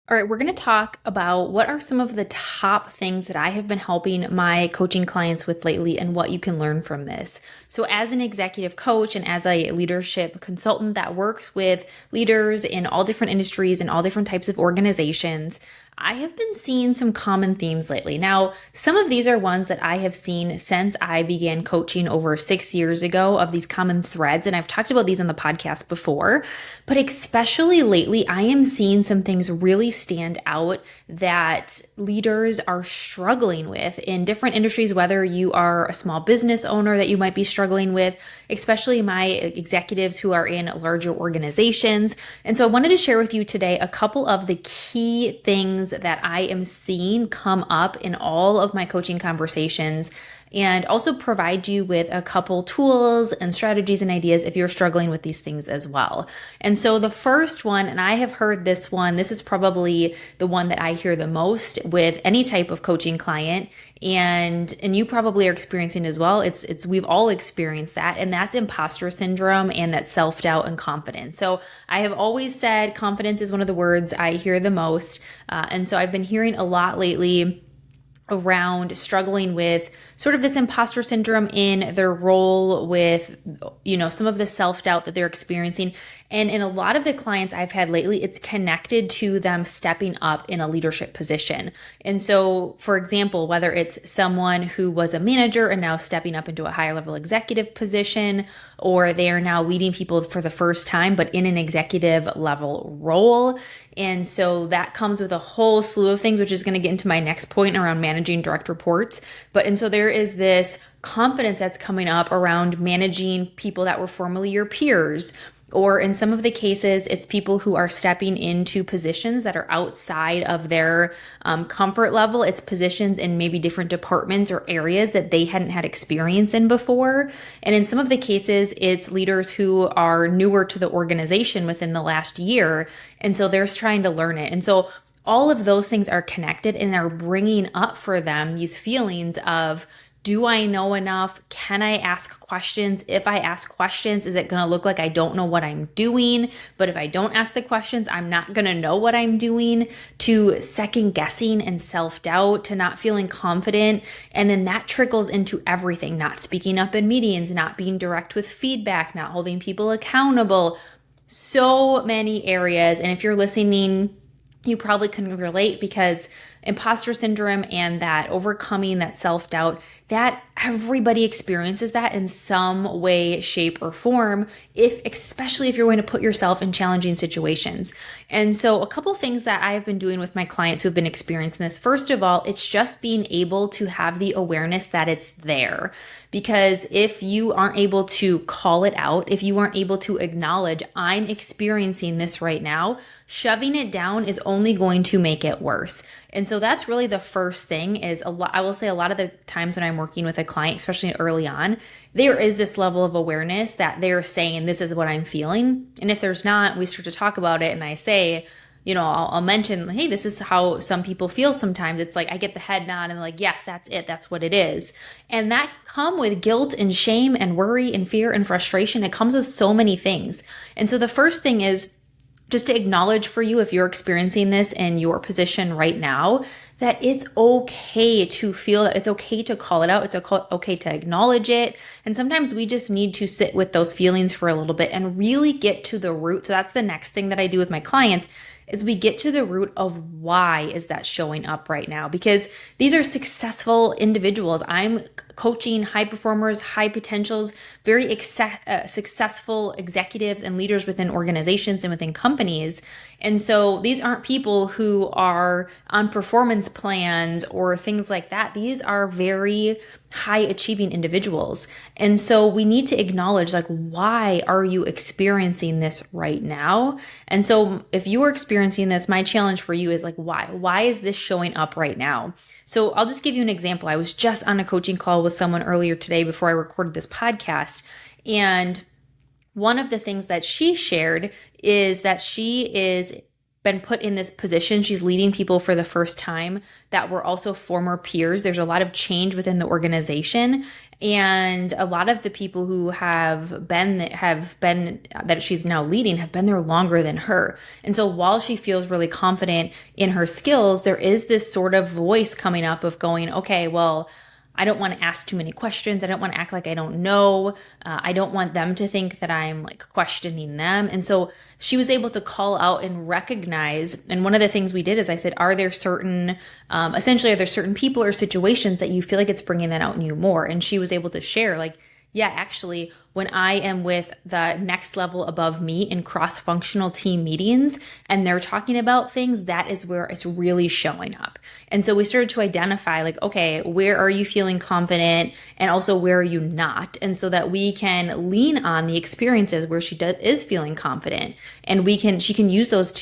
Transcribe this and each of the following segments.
All right, we're going to talk about what are some of the top things that I have been helping my coaching clients with lately and what you can learn from this. So, as an executive coach and as a leadership consultant that works with leaders in all different industries and all different types of organizations, I have been seeing some common themes lately. Now, some of these are ones that I have seen since I began coaching over 6 years ago of these common threads. And I've talked about these on the podcast before, but especially lately, I am seeing some things really stand out that leaders are struggling with in different industries, whether you are a small business owner that you might be struggling with, especially my executives who are in larger organizations. And so I wanted to share with you today a couple of the key things that I am seeing come up in all of my coaching conversations, and also provide you with a couple tools and strategies and ideas if you're struggling with these things as well. And so the first one, and I have heard this one, this is probably the one that I hear the most with any type of coaching client, and you probably are experiencing as well. It's we've all experienced that, and that's imposter syndrome and that self-doubt and confidence. So I have always said confidence is one of the words I hear the most, and so I've been hearing a lot lately around struggling with sort of this imposter syndrome in their role with, some of the self-doubt that they're experiencing. And in a lot of the clients I've had lately, it's connected to them stepping up in a leadership position. And so, for example, whether it's someone who was a manager and now stepping up into a higher level executive position, or they are now leading people for the first time, but in an executive level role. And so that comes with a whole slew of things, which is going to get into my next point around managing direct reports. And so there is this confidence that's coming up around managing people that were formerly your peers. Or in some of the cases, it's people who are stepping into positions that are outside of their comfort level. It's positions in maybe different departments or areas that they hadn't had experience in before. And in some of the cases, it's leaders who are newer to the organization within the last year. And so they're trying to learn it. And so all of those things are connected and are bringing up for them these feelings of, do I know enough? Can I ask questions? If I ask questions, is it going to look like I don't know what I'm doing? But if I don't ask the questions, I'm not going to know what I'm doing, to second guessing and self-doubt, to not feeling confident. And then that trickles into everything, not speaking up in meetings, not being direct with feedback, not holding people accountable. So many areas. And if you're listening, you probably can relate, because imposter syndrome and that overcoming that self-doubt, that everybody experiences that in some way, shape, or form, especially if you're going to put yourself in challenging situations. And so a couple things that I've been doing with my clients who have been experiencing this. First of all, it's just being able to have the awareness that it's there. Because if you aren't able to call it out, if you aren't able to acknowledge, I'm experiencing this right now, shoving it down is only going to make it worse. And so that's really the first thing. I will say a lot of the times when I'm working with a client, especially early on, there is this level of awareness that they're saying, this is what I'm feeling. And if there's not, we start to talk about it, and I say, I'll mention, hey, this is how some people feel sometimes. It's like I get the head nod and like, yes, that's it. That's what it is. And that can come with guilt and shame and worry and fear and frustration. It comes with so many things. And so the first thing is just to acknowledge for you, if you're experiencing this in your position right now, that it's okay to feel that, it's okay to call it out. It's okay to acknowledge it. And sometimes we just need to sit with those feelings for a little bit and really get to the root. So that's the next thing that I do with my clients, is we get to the root of why is that showing up right now? Because these are successful individuals. I'm coaching high performers, high potentials, very successful executives and leaders within organizations and within companies. And so these aren't people who are on performance plans or things like that. These are very high achieving individuals. And so we need to acknowledge, like, why are you experiencing this right now? And so if you are experiencing this, my challenge for you is like, why is this showing up right now? So I'll just give you an example. I was just on a coaching call with someone earlier today before I recorded this podcast. And one of the things that she shared is that she is been put in this position. She's leading people for the first time that were also former peers. There's a lot of change within the organization. And a lot of the people who have been that she's now leading have been there longer than her. And so while she feels really confident in her skills, there is this sort of voice coming up of going, okay, well, I don't want to ask too many questions. I don't want to act like I don't know. I don't want them to think that I'm like questioning them. And so she was able to call out and recognize. And one of the things we did is I said, are there certain, essentially, are there certain people or situations that you feel like it's bringing that out in you more? And she was able to share like, yeah, actually, when I am with the next level above me in cross-functional team meetings and they're talking about things, that is where it's really showing up. And so we started to identify like, okay, where are you feeling confident and also where are you not? And so that we can lean on the experiences where she is feeling confident and she can use those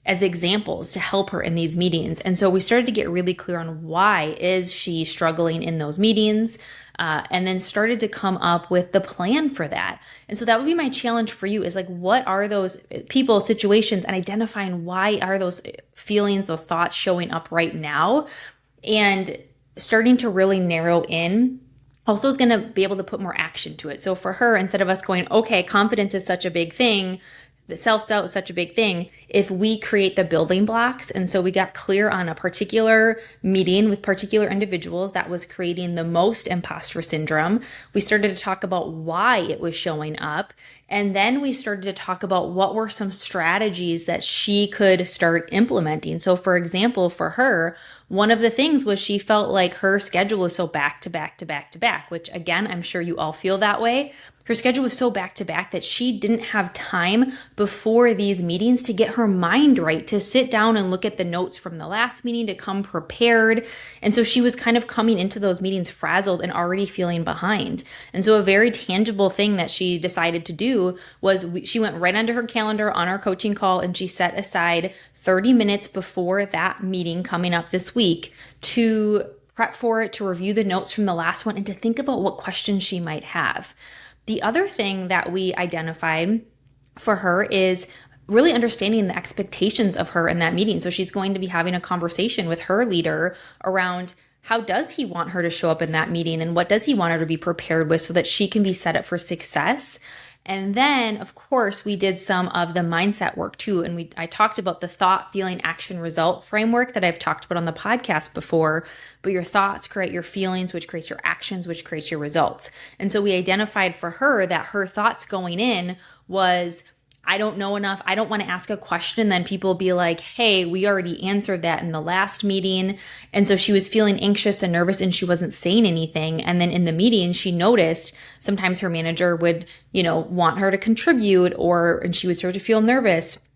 as examples to help her in these meetings. And so we started to get really clear on why is she struggling in those meetings, and then started to come up with the plan for that. And so that would be my challenge for you is like, what are those people, situations, and identifying why are those feelings, those thoughts showing up right now, and starting to really narrow in. Also is going to be able to put more action to it. So for her, instead of us going, okay, confidence is such a big thing, the self-doubt is such a big thing, if we create the building blocks. And so we got clear on a particular meeting with particular individuals that was creating the most imposter syndrome. We started to talk about why it was showing up. And then we started to talk about what were some strategies that she could start implementing. So for example, for her, one of the things was she felt like her schedule was so back to back to back to back, which again, I'm sure you all feel that way. Her schedule was so back to back that she didn't have time before these meetings to get her mind right, to sit down and look at the notes from the last meeting, to come prepared. And so she was kind of coming into those meetings frazzled and already feeling behind. And so a very tangible thing that she decided to do was she went right onto her calendar on our coaching call and she set aside 30 minutes before that meeting coming up this week to prep for it, to review the notes from the last one, and to think about what questions she might have. The other thing that we identified for her is really understanding the expectations of her in that meeting. So she's going to be having a conversation with her leader around how does he want her to show up in that meeting and what does he want her to be prepared with so that she can be set up for success. And then, of course, we did some of the mindset work too. And I talked about the thought, feeling, action, result framework that I've talked about on the podcast before. But your thoughts create your feelings, which creates your actions, which creates your results. And so we identified for her that her thoughts going in was, I don't know enough. I don't want to ask a question. Then people be like, hey, we already answered that in the last meeting. And so she was feeling anxious and nervous and she wasn't saying anything. And then in the meeting, she noticed sometimes her manager would, want her to contribute and she would start to feel nervous.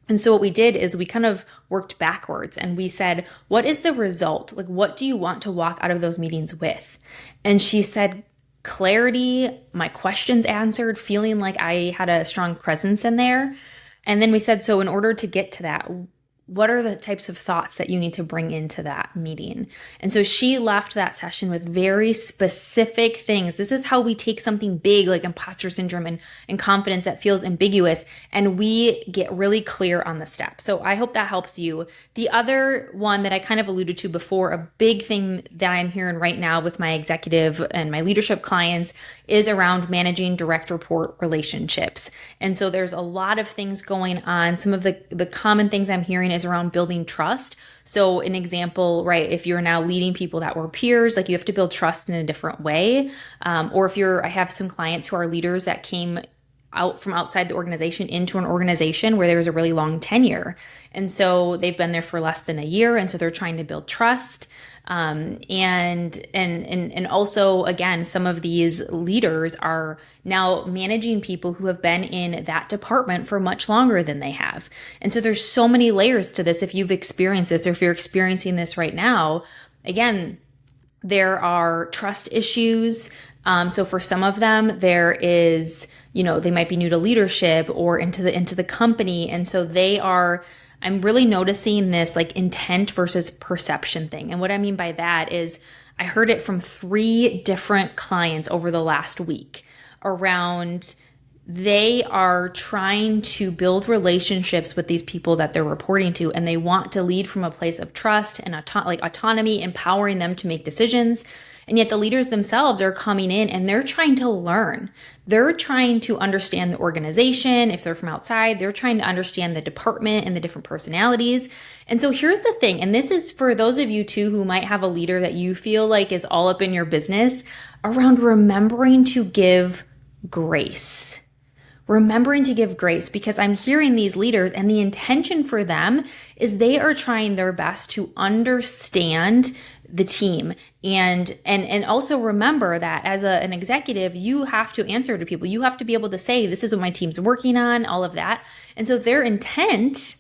And so what we did is we kind of worked backwards and we said, what is the result? Like, what do you want to walk out of those meetings with? And she said, clarity, my questions answered, feeling like I had a strong presence in there. And then we said, so in order to get to that, what are the types of thoughts that you need to bring into that meeting? And so she left that session with very specific things. This is how we take something big like imposter syndrome and confidence that feels ambiguous, and we get really clear on the steps. So I hope that helps you. The other one that I kind of alluded to before, a big thing that I'm hearing right now with my executive and my leadership clients is around managing direct report relationships. And so there's a lot of things going on. Some of the common things I'm hearing is around building trust. So an example, right, if you're now leading people that were peers, like you have to build trust in a different way. Or if I have some clients who are leaders that came out from outside the organization into an organization where there was a really long tenure. And so they've been there for less than a year. And so they're trying to build trust. And also, again, some of these leaders are now managing people who have been in that department for much longer than they have. And so there's so many layers to this. If you've experienced this or if you're experiencing this right now, again, there are trust issues. So for some of them, there is, they might be new to leadership or into the company. And so I'm really noticing this like intent versus perception thing. And what I mean by that is I heard it from 3 different clients over the last week around they are trying to build relationships with these people that they're reporting to, and they want to lead from a place of trust and autonomy, empowering them to make decisions. And yet the leaders themselves are coming in and they're trying to learn. They're trying to understand the organization. If they're from outside, they're trying to understand the department and the different personalities. And so here's the thing, and this is for those of you too who might have a leader that you feel like is all up in your business, around remembering to give grace. Remembering to give grace, because I'm hearing these leaders and the intention for them is they are trying their best to understand the team and also remember that as an executive, you have to answer to people. You have to be able to say, this is what my team's working on, all of that. And so their intent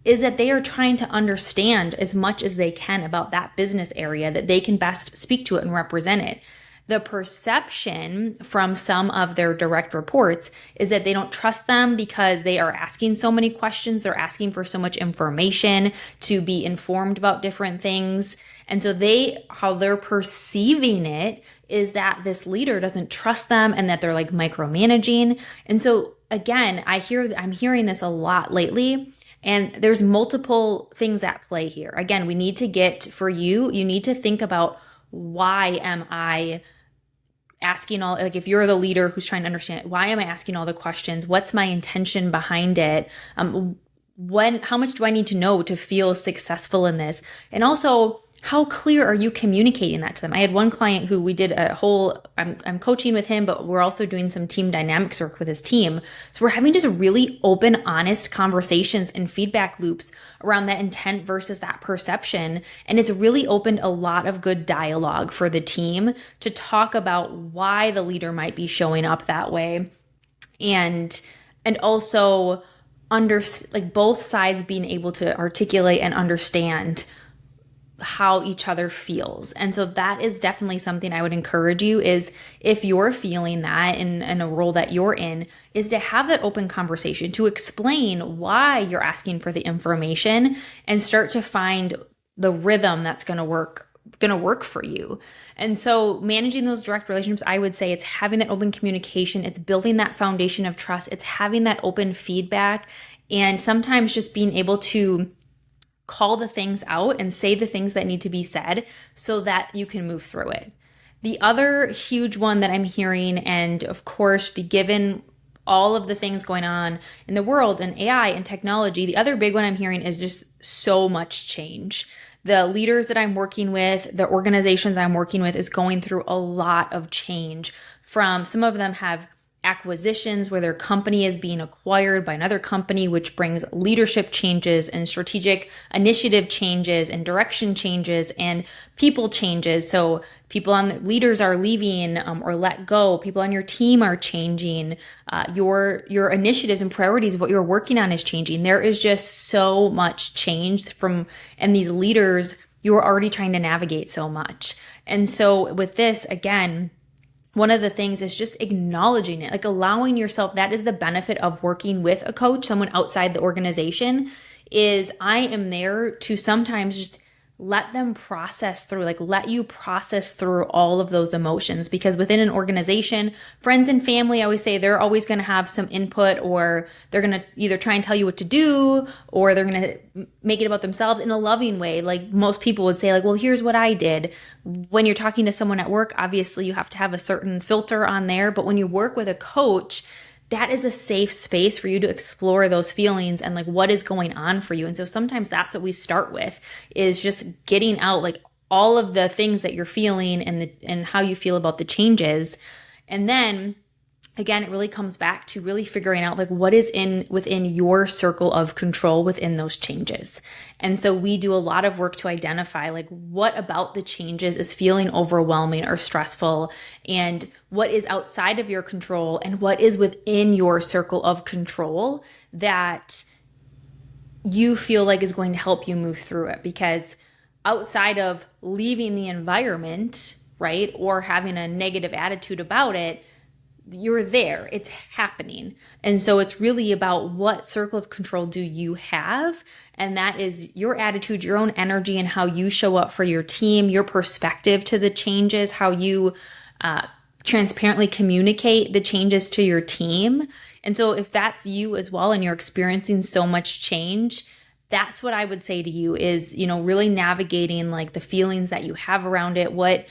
is that they are trying to understand as much as they can about that business area that they can best speak to it and represent it. The perception from some of their direct reports is that they don't trust them because they are asking so many questions. They're asking for so much information to be informed about different things. And so how they're perceiving it is that this leader doesn't trust them and that they're like micromanaging. And so again, I'm hearing this a lot lately. And there's multiple things at play here. Again, you need to think about, why am I asking all, like if you're the leader who's trying to understand, why am I asking all the questions? What's my intention behind it? How much do I need to know to feel successful in this? And also, how clear are you communicating that to them? I had one client who we did I'm coaching with him, but we're also doing some team dynamics work with his team. So we're having just really open, honest conversations and feedback loops around that intent versus that perception. And it's really opened a lot of good dialogue for the team to talk about why the leader might be showing up that way. And also both sides being able to articulate and understand how each other feels. And so that is definitely something I would encourage you, is if you're feeling that in a role that you're in, is to have that open conversation to explain why you're asking for the information and start to find the rhythm that's going to work for you. And so managing those direct relationships, I would say it's having that open communication, it's building that foundation of trust, it's having that open feedback, and sometimes just being able to call the things out and say the things that need to be said so that you can move through it. The other huge one that I'm hearing, and of course, given all of the things going on in the world and AI and technology, the other big one I'm hearing is just so much change. The leaders that I'm working with, the organizations I'm working with is going through a lot of change. Some of them have acquisitions where their company is being acquired by another company, which brings leadership changes and strategic initiative changes and direction changes and people changes. So leaders are leaving or let go. People on your team are changing. Your initiatives and priorities of what you're working on is changing. There is just so much change and these leaders, you're already trying to navigate so much. And so with this, again, one of the things is just acknowledging it, like allowing yourself. That is the benefit of working with a coach, someone outside the organization, is I am there to sometimes just let them process through, let you process through all of those emotions. Because within an organization, friends and family, I always say they're always going to have some input, or they're going to either try and tell you what to do, or they're going to make it about themselves in a loving way. Like most people would say, well, here's what I did. When you're talking to someone at work, obviously you have to have a certain filter on there. But when you work with a coach, that is a safe space for you to explore those feelings and what is going on for you. And so sometimes that's what we start with, is just getting out all of the things that you're feeling and how you feel about the changes. And then again, it really comes back to really figuring out what is within your circle of control within those changes. And so we do a lot of work to identify what about the changes is feeling overwhelming or stressful, and what is outside of your control and what is within your circle of control that you feel is going to help you move through it. Because outside of leaving the environment, right, or having a negative attitude about it, you're there, it's happening. And so it's really about what circle of control do you have? And that is your attitude, your own energy, and how you show up for your team, your perspective to the changes, how you transparently communicate the changes to your team And so if that's you as well and you're experiencing so much change, that's what I would say to you is, really navigating like the feelings that you have around it,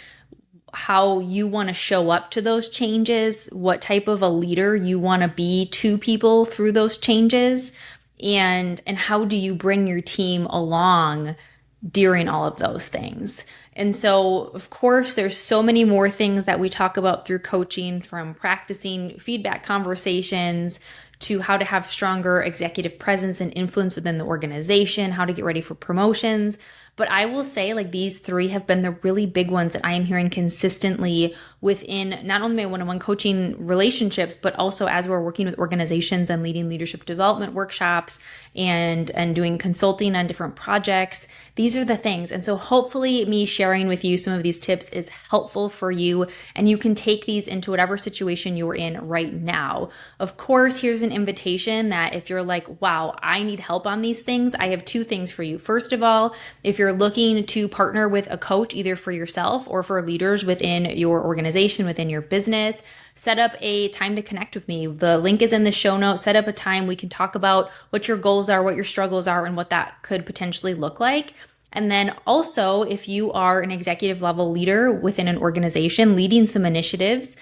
how you want to show up to those changes, what type of a leader you want to be to people through those changes, and how do you bring your team along during all of those things. And so, of course, there's so many more things that we talk about through coaching, from practicing feedback conversations to how to have stronger executive presence and influence within the organization, how to get ready for promotions. But I will say, like, these three have been the really big ones that I am hearing consistently within not only my one-on-one coaching relationships, but also as we're working with organizations and leading leadership development workshops and doing consulting on different projects. These are the things. And so hopefully me sharing with you some of these tips is helpful for you, and you can take these into whatever situation you're in right now. Of course, here's an invitation that if you're like, wow, I need help on these things, I have two things for you. First of all, if you're looking to partner with a coach, either for yourself or for leaders within your organization, within your business, set up a time to connect with me. The link is in the show notes. Set up a time. We can talk about what your goals are, what your struggles are, and what that could potentially look like. And then also, if you are an executive level leader within an organization leading some initiatives,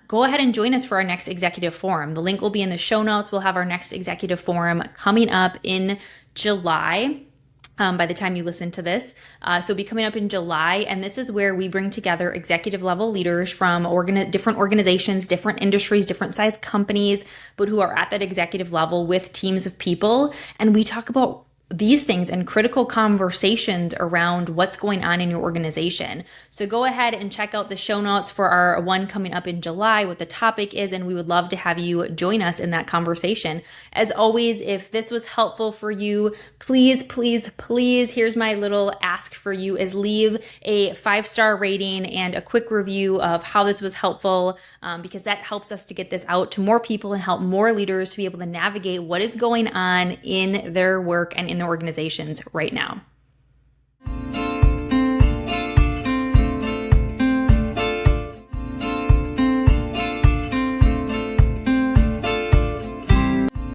go ahead and join us for our next executive forum. The link will be in the show notes. We'll have our next executive forum coming up in July. By the time you listen to this. So it'll be coming up in July. And this is where we bring together executive level leaders from different organizations, different industries, different size companies, but who are at that executive level with teams of people. And we talk about these things and critical conversations around what's going on in your organization. So go ahead and check out the show notes for our one coming up in July, what the topic is, and we would love to have you join us in that conversation. As always, if this was helpful for you, please, please, please, here's my little ask for you, is leave a 5-star rating and a quick review of how this was helpful, because that helps us to get this out to more people and help more leaders to be able to navigate what is going on in their work and in their organizations right now.